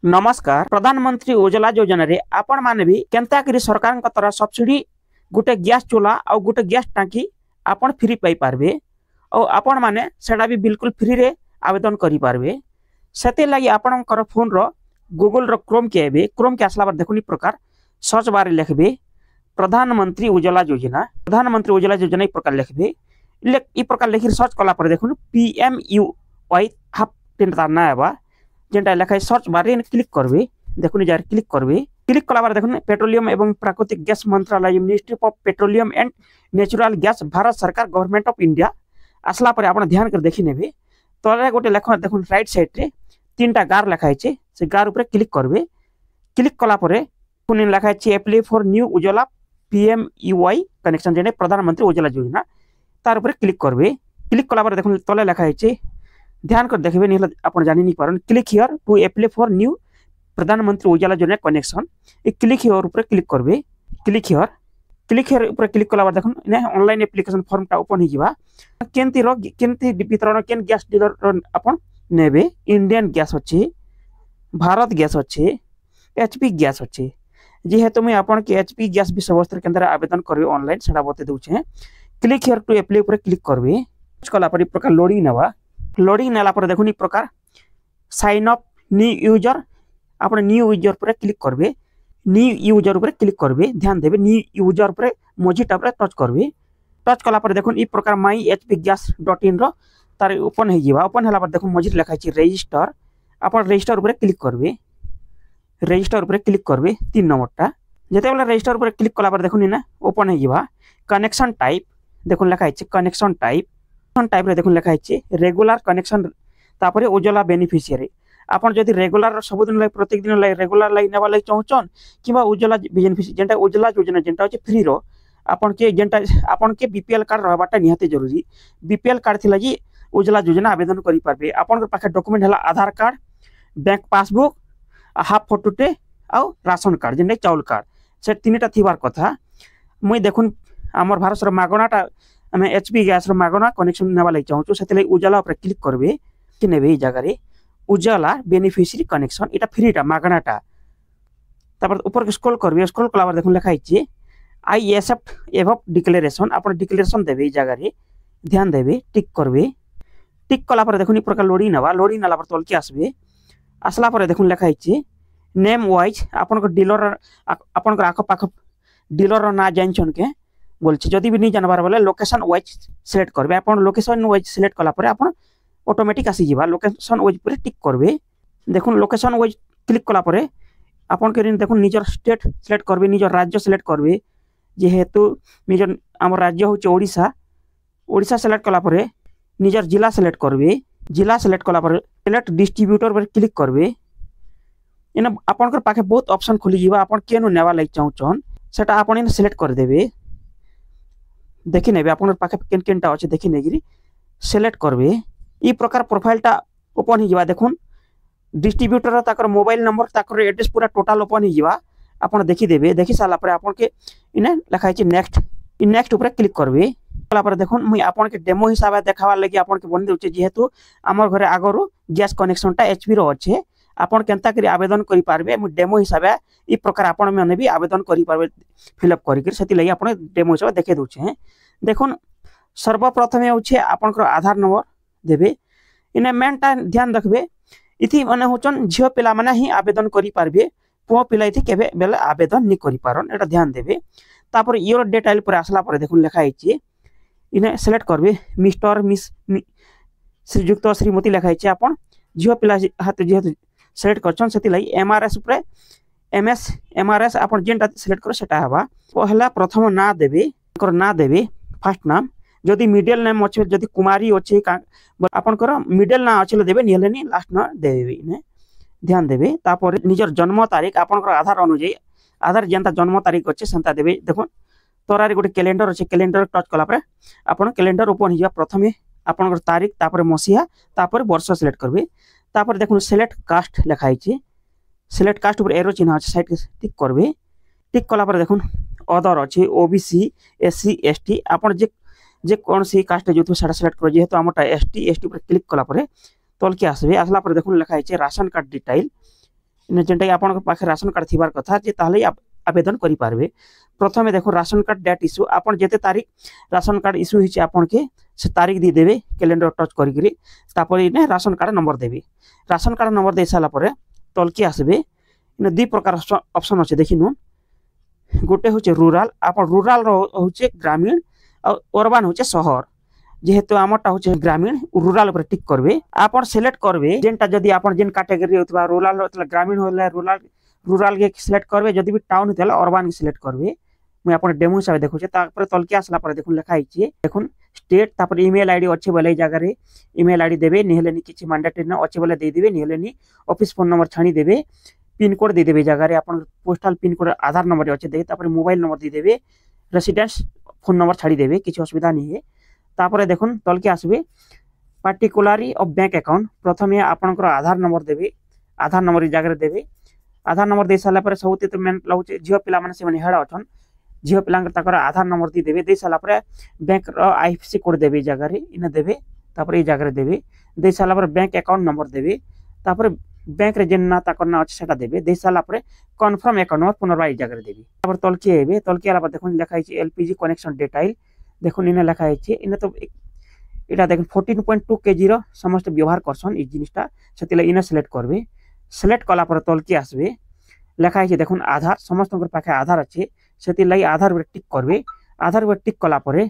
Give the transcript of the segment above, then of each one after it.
नमस्कार। प्रधानमंत्री उज्ज्वला योजना रे आपण माने भी केनता करी सरकार का तरह सब्सिडी गुटे गैस चूल्हा और गुटे गैस टांकी आपण फ्री पाई पारबे और आपण माने सेडा भी बिल्कुल फ्री रे आवेदन करि पारबे। सेते लागि आपणकर फोन रो गूगल रो क्रोम के आबे। क्रोम के आसला बार देखुनी प्रकार सर्च बार लिखबे प्रधानमंत्री उज्ज्वला योजना। प्रधानमंत्री उज्ज्वला योजना ई प्रकार लिखबे। ई प्रकार लिखि सर्च कला पर देखुन PMUY हाफ टेन ना आबा जेंटा लिखा है सर्च बार क्लिक करबे। देखुनी जार क्लिक करबे। क्लिक कला बार देखुन पेट्रोलियम एवं प्राकृतिक गैस मंत्रालय ministry of petroleum and natural gas Bharat सरकार गवर्नमेंट ऑफ इंडिया आसला पर आपण ध्यान कर देखि नेबे। तले गोटे लेखा देखुन राइट साइड रे तीनटा गार लिखा है से गार ऊपर क्लिक करबे। क्लिक कला पर पुनी लिखा है apply for new Ujjwala PMUY connection जेने प्रधानमंत्री उज्ज्वला योजना तार ऊपर क्लिक करबे। क्लिक कला पर देखुन तले लिखा है ध्यान कर देखबे नहीं आपण जानि नहीं पारन click here to apply for new Pradhan Mantri Ujjwala Yojana connection. ए क्लिक हियर ऊपर क्लिक करबे। क्लिक हियर ऊपर क्लिक कला बार देखुन ने ऑनलाइन एप्लीकेशन फॉर्म टा ओपन हो जिबा। केंती वितरण केन गैस डीलर आपण नेबे। इंडियन गैस अछि, भारत गैस अछि, HP गैस अछि। जेहेतु मैं आपण के HP गैस विषय वस्त्र केंद्र आवेदन करबे ऑनलाइन सेडा बते दउ छे। क्लिक हियर टू अप्लाई ऊपर क्लिक करबे। कला पर प्रकार लोडिंग नेबा। लोडिंग नेला पर देखुनी प्रकार साइन अप न्यू यूजर आपण न्यू यूजर पर क्लिक करबे। न्यू यूजर पर क्लिक करबे। ध्यान देबे न्यू यूजर पर मोजी टैब रे टच करबे। टच कला पर देखुन ई प्रकार myhpgas.in रो तार ओपन हे जिवा। ओपन हला पर देखुन मोजी लिखा छै रजिस्टर। आपण रजिस्टर ऊपर क्लिक करबे। रजिस्टर ऊपर क्लिक करबे 3 नंबरटा। जते वाला रजिस्टर ऊपर क्लिक कला पर देखुन ना ओपन हे जिवा। कनेक्शन टाइप देखुन लिखा छै कनेक्शन टाइप रे देखुन लिखा है रेगुलर कनेक्शन तापरे उज्ज्वला बेनिफिशियरी। आपण जदि रेगुलर सब दिन प्रत्येक दिन रेगुलर नेवा लाग चाहछन किबा उज्ज्वला बेनिफिशियरी जेंटा उज्ज्वला योजना जेंटा होचे फ्री रो आपण के जेंटा आपण के BPL कार्ड रहबाटा निहाते जरूरी। BPL कार्ड थिला जी उज्ज्वला योजना आवेदन करि पारबे। आपण के पाखे डॉक्यूमेंट हला आधार कार्ड, बैंक पासबुक, हाफ फोटोटे आ राशन कार्ड जेंटा चाउल कार्ड से तीनटा थिबार कथा। मुई देखुन हमर भारत सर मागणाटा हमें HP गैस रो मागना कनेक्शन नेवा लाग चाहछु सेते लई उज्ज्वला पर क्लिक करबे। कि नेबे ई जगह रे उज्ज्वला बेनिफिशियरी कनेक्शन एटा फ्रीटा मागनाटा। तापर ऊपर के स्क्रॉल करबे। स्क्रॉल कला बार देखुन लिखा है आई एक्सेप्ट एवब डिक्लेरेशन। आपण डिक्लेरेशन देबे ई जगह रे ध्यान देबे टिक करबे। टिक कला पर देखुन ई प्रकार लोडिंग नेवा। लोडिंग नाला पर तोल के आसबे। आसला पर देखुन लिखा है नेम वाइज आपण को डीलर आपण को आखो पाखो डीलर ना जानछन के बोलछि। जदि भी नहीं जानबार बोले लोकेशन वाइज सिलेक्ट करबे। आपण लोकेशन वाइज सिलेक्ट कला पर आपण ऑटोमेटिक आसी जिबा। लोकेशन वाइज पर टिक करबे। देखुन लोकेशन वाइज क्लिक कला पर आपण के देखुन निजर स्टेट सिलेक्ट करबे, निजर राज्य सिलेक्ट करबे। जेहेतु निजर हमर राज्य होचे ओडिशा। ओडिशा सिलेक्ट कला पर निजर जिला सिलेक्ट करबे। जिला सिलेक्ट कला पर सिलेक्ट डिस्ट्रीब्यूटर पर क्लिक करबे। एना आपण के पाखे बहुत ऑप्शन खुली जिबा। आपण केनु नेवा लाग चाहछन सेटा आपण इन सिलेक्ट कर देबे। देखि नेबे आपण पाखे केन केनटा अछि देखि नेगिरी सिलेक्ट करबे। ई प्रकार प्रोफाइल टा ओपन हो जिबा। देखुन डिस्ट्रीब्यूटर ताकर मोबाइल नंबर ताकर एड्रेस पूरा टोटल ओपन हो जिबा। आपण देखि देबे। देखि साला पर आपण के इने लिखा है नेक्स्ट। इ नेक्स्ट ऊपर क्लिक करबे। कला पर देखुन मुई आपण के डेमो हिसाब देखावा लागि आपण के बन देउचे। जेहेतु हमर घरे आगरो गैस कनेक्शन टा HP रो अछि। आपण केनता करी आवेदन करि पारबे। मु डेमो हिसाब ई प्रकार आपण माने भी आवेदन करि पारबे फिल अप करि के। सेति लागि आपण डेमो हिसाब देखे दउचे। देखुन सर्वप्रथम होचे आपनकर आधार नंबर देबे। इने मेनटा ध्यान रखबे इथि माने होचन झियो पिला माने ही आवेदन करि पारबे। पुओ पिला इथि केबे बेले आवेदन नि करि पारन एटा ध्यान देबे। तापर योर डिटेल पर आसला पर देखुन लिखा है इने सिलेक्ट करबे मिस्टर मिस श्रीयुक्त श्रीमती लिखा है। आपण झियो पिला हाथ जेहेतु सिलेक्ट करछन सेति लागि MRS ऊपर MS MRS आपण जेंटा सिलेक्ट करो सेटा हबा। पहला प्रथम ना देबे कर ना देबे फर्स्ट नाम। जदि मिडिल नेम अछि जदि कुमारी अछि आपण कर मिडिल ना अछि देबे निहले नि लास्ट ना देबे। ने ध्यान देबे। तापर निजर जन्म तारीख आपण कर आधार अनुଯାयी आधार जेंता जन्म तारीख अछि सेंता देबे। देखो तोरारी गोटे कैलेंडर अछि। कैलेंडर टच कला पर आपण कैलेंडर ओपन हिया। प्रथमे आपण कर तारीख तापर मसिया तापर वर्ष सिलेक्ट करबे। तापर देखुन सिलेक्ट कास्ट लिखा है। सिलेक्ट कास्ट ऊपर एरो चिन्ह अछि साइड टिक करबे। टिक कला पर देखुन अदर अछि OBC SC ST आपण जे कौन सी कास्ट जो सेटा सिलेक्ट कर। जेहेतु हमटा ST ऊपर क्लिक कला पर तल के आसबे। आसला पर देखुन लिखा है राशन कार्ड डिटेल। इन जेनटा आपन पाखे राशन कार्ड थिबार कथा जे ताहले आवेदन करि पारबे। प्रथमे देखो राशन कार्ड डेट इश्यू आपन जेते तारीख राशन कार्ड इश्यू हिचे आपन के से तारीख दी देबे कैलेंडर टच करिकरी तापर इने राशन कार्ड नंबर देबे। राशन कार्ड नंबर दे साला परे तलके आसबे इन दुई प्रकार ऑप्शन अछि देखिनु। गोटे होचे रूरल आपन रूरल होचे ग्रामीण और अर्बन होचे शहर। जेहेतु आमटा होचे ग्रामीण रूरल ऊपर टिक करबे आपन सिलेक्ट करबे जेनटा जदी आपन जेन कैटेगरी होतबा रूरल होतला ग्रामीण होला रूरल के सिलेक्ट करबे जदी भी टाउन होतला अर्बन के सिलेक्ट करबे। मैं अपन डेमो हिसाब देखु छे तापर तलके आसला पर देखुन लिखा हिचे देखुन स्टेट तापर ईमेल आईडी अच्छे बोले जगह रे ईमेल आईडी देबे निहले नि किछि मैंडेटरी न अच्छे बोले दे देबे निहले नि ऑफिस फोन नंबर छानी देबे पिन कोड दे देबे जगह रे अपन पोस्टल पिन कोड आधार नंबर अच्छे दे तापर मोबाइल नंबर दे देबे रेसिडेंस फोन नंबर छाड़ी देबे किछि असुविधा नहीं है। तापर देखुन तलके आसबे पार्टिकुलरली ऑफ बैंक अकाउंट प्रथमे आपनकर आधार नंबर देबे आधार नंबर जगह रे देबे आधार नंबर दे साला पर सबते तो मेन लाउचे जियो पिला माने से माने हेडा अछन झील पिला आधार नंबर दी देवे दे साला बैंक आईएफएससी कोड देवे जगह रे इन देवे तापर ए जगह रे देवे दे साला बैंक अकाउंट नंबर देवे तापर बैंक रे जेन ना ताकर ना अछि सेटा देवे दे साला कन्फर्म अकाउंट नंबर पुनर्बार ए जगह रे देवे। तापर तलके हेबे तलके आला पर देखुन लिखा हिचे एलपीजी कनेक्शन डिटेल देखुन इने लिखा हिचे इने तो एटा देखुन 14.2 केजी रो समस्त व्यवहार करसन ई जिनिसटा सेतिले इने सिलेक्ट करबे। सिलेक्ट कला पर तलके आसबे लिखा हिचे देखुन आधार समस्त पाखे आधार अच्छे से लगी आधार टिक करबे आधार टिक कला परे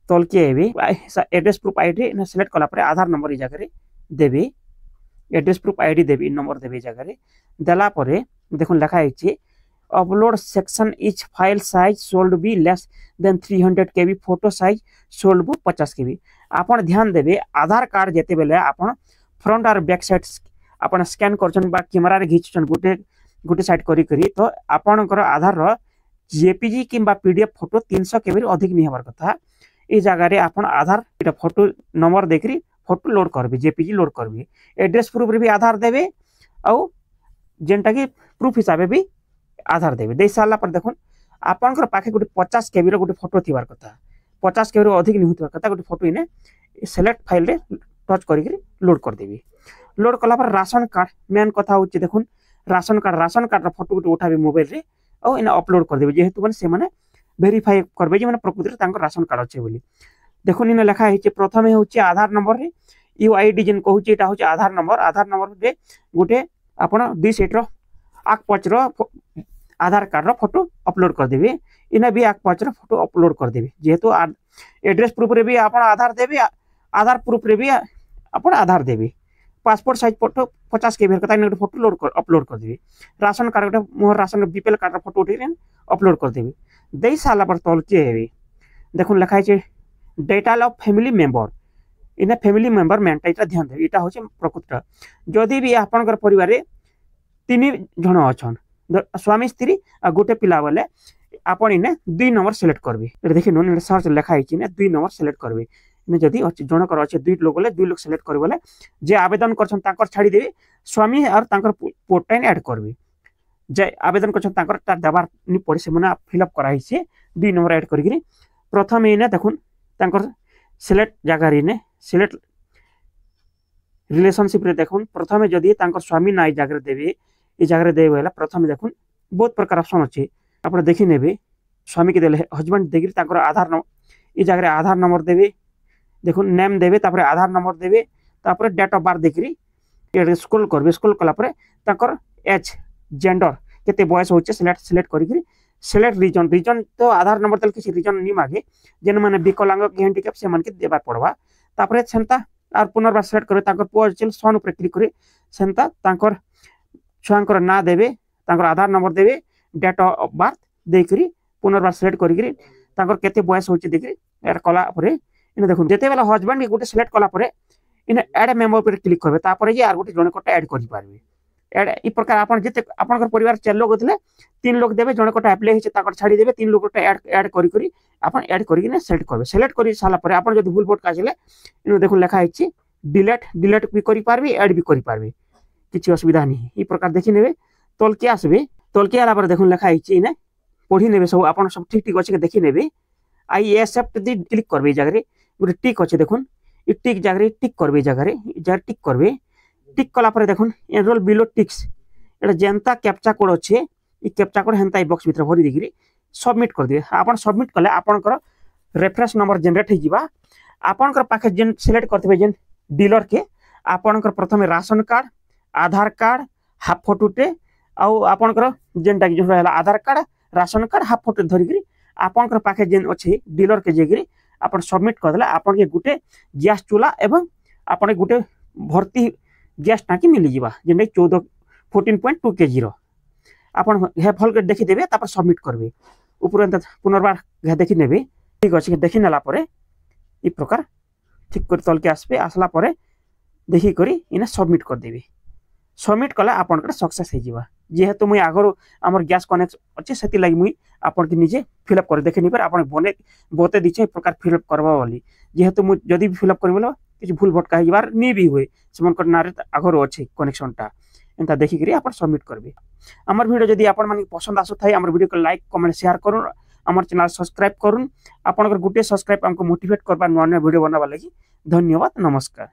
तलके हेबे एड्रेस प्रूफ आईडी सिलेक्ट कला परे आधार नंबर जगह रे देबे एड्रेस प्रूफ आईडी देबे नंबर देबे जगह रे देला परे देखुन लिखा हिचे upload section etch file size sold be less than 300 KB photo size sold बू 50 केबी। आपन ध्यान देबे आधार कार्ड जेते बेले आपन फ्रंट और बैक साइड आपन स्कैन करछन बा कैमरा रे घिचछन गोटे साइड करी करी तो आपनकर आधार रो जेपीजी किंबा पीडीएफ फोटो 300 केबी अधिक नहीं हबार कथा ए जगह रे आपन आधार एटा फोटो नंबर देखरी फोटो लोड करबे जेपीजी लोड करबे एड्रेस प्रूफ रे भी आधार देबे औ जेनटा की प्रूफ हिसाब भी आधार देबे दे साला पर देखुन आपनकर पाखे गोटे 50 केबी रो गोटे फोटो थिबार कथा 50 केबी रो अधिक नहीं होतबार कथा गोटे फोटो इने सिलेक्ट फाइल रे टच करी लोड कर देबे। लोड कला पर राशन कार्ड मेन कथा होची देखुन राशन कार्ड रो फोटो गोटे उठाबे मोबाइल रे और इन अपलोड कर देबे जेहेतु माने से माने वेरीफाई करबे जे माने प्रकृति रे तांकर राशन कार्ड अछि बोली। देखुन इन लिखा हिचे प्रथमे होची आधार नंबर रे यूआईडी जिन कहूची एटा होची आधार नंबर रे गोटे आपण दी सेट रो आक पच रो आधार कार्ड रो फोटो अपलोड कर देबे इने भी आक पच रो फोटो अपलोड कर देबे जेहेतु एड्रेस प्रूफ रे भी आपण आधार देबे आधार प्रूफ रे भी आपण आधार देबे पासपोर्ट साइज फोटो 50 केबी कथा इन फोटो अपलोड कर देबे राशन कार्ड गोटे मोहर राशन बीपीएल कार्ड फोटो उठे अपलोड कर देबे दे साला पर तलके हेबे देखुन लिखा हिचे डिटेल ऑफ फैमिली मेंबर इने फैमिली मेंबर मेंटा इटा ध्यान देबे इटा होचे प्रकृति जदी भी आपनकर परिवार रे 3 जण अछन स्वामी स्त्री आ गोटे पिला वाले आपन इने 2 नंबर सिलेक्ट करबे एटा देखि नोन सर्च लिखा हिचे ने 2 नंबर सिलेक्ट करबे इने जदी जनकर अच्छे 2 लोग ले 2 लोग सिलेक्ट करबे बोले जे आवेदन करछन ताकर छाड़ी देबे स्वामी और ताकर पोर्टाइन ऐड करबे जे आवेदन करछन ताकर ता देबार नि पड़े से मने फिल अप कराई से 2 नंबर ऐड करिकरी प्रथमे इने देखुन ताकर सिलेक्ट जगह रे ने सिलेक्ट रिलेशनशिप रे देखुन प्रथमे जदी ताकर स्वामी नाई जगह रे देबे ए जगह रे देबे प्रथमे देखुन बहुत प्रकार ऑप्शन अछि आपण देखि नेबे स्वामी के देले husband देगिर Takar Aadhaar number A जगह रे आधार नंबर देबे देखुन नेम देबे तापर आधार नंबर देबे तापर डेट ऑफ बर्थ देखरी ए स्क्रॉल करबे स्क्रॉल कला पर ताकर एज जेंडर केते बयस होचे सिलेक्ट करिकरी सिलेक्ट रीजन तो आधार नंबर तल किसी रीजन नि मागे जेन माने विकलांग के हैंडिकैप से मन के देबा पड़वा तापर सेंता और पुनर्बार सिलेक्ट करे ताकर पोजिशन सन ऊपर क्लिक करे सेंता ताकर छुआंकर ना देबे ताकर आधार नंबर देबे डेट ऑफ बर्थ देकरी पुनर्बार सिलेक्ट करिकरी ताकर केते बयस होचे देखरी एर कला परे इन देखुन जेते बेला हस्बैंड गोटे सिलेक्ट कला परे इन ऐड मेंबर पर क्लिक करबे तापर जे आर गोटे जण कोटा ऐड करि पारबे ऐड ई प्रकार आपन जेते आपनकर परिवार 4 लोग होतले 3 लोग देबे जण कोटा अप्लाई हिचे ताकर छाडी देबे 3 लोग कोटा ऐड करि आपन ऐड करि ने सेलेक्ट करि साला परे आपन जदी भूल भोट काजले इन देखुन लिखा हिचे डिलीट भी करि पारबे ऐड भी करि पारबे किछि असुविधा नहीं ई प्रकार देखि नेबे तलके आसबे तलके आला पर देखुन लिखा हिचे इने पढी नेबे सब आपन सब ठीक अछि के देखि नेबे आई एक्सेप्ट दी क्लिक करबे जगह रे गोटे टिक अछि देखुन ई टिक जगह रे टिक करबे जगह रे टिक करबे टिक कला पर देखुन एनरोल बिलो टिक्स एटा जेनता कैप्चा कोड अच्छे ये कैप्चा कोड हेन्ता बॉक्स भीतर भरी देगिरी सबमिट कर दिए। आपण सबमिट कले आपनकर रेफरेंस नंबर जनरेट हो जिबा। आपनकर पाखे जेन सिलेक्ट करथिबे जेन डीलर के आपनकर प्रथमे ration card, Aadhaar card, half फोटोटे आउ आपनकर जेनटा कि जो रहला Aadhaar card, ration card, half photo धरिगिरी आपनकर पाखे जेन अच्छे डीलर के जेगिरी आपन सबमिट कर देला। आपन के गुटे गैस चूल्हा एवं आपन गुटे भर्ती गैस टांकी मिली जिबा जेने 14.2 केजी रो। आपन हे फल के देखि देबे तापर सबमिट करबे। ऊपर पुनर्बार हे देखि नेबे। ठीक अछि देखि नेला परे ई प्रकार ठीक कर तल के आसबे। आसला परे देखि करी इने सबमिट कर देबे। सबमिट कला आपन के सक्सेस हे जिबा। जेहेतु मुई आगर हमर गैस कनेक्ट अछि सेति लागि मुई आपन के निजे फिलअप कर देखि निपर आपन बने बोते दिछे प्रकार फिलअप करबा वाली। जेहेतु मु जदी भी फिलअप करबेलो किछ भूल भटका हे जिबार नी भी होय समन कर नारे आगर अछि कनेक्शन टा एंता देखि करी आपन सबमिट करबे। हमर वीडियो जदी आपन माने पसंद आसु थाई हमर वीडियो को लाइक कमेंट शेयर करूँ। हमर चैनल सब्सक्राइब करूँ। आपन गुटे सब्सक्राइब हमको मोटिवेट करबा नया वीडियो बनाबा लागि। धन्यवाद नमस्कार।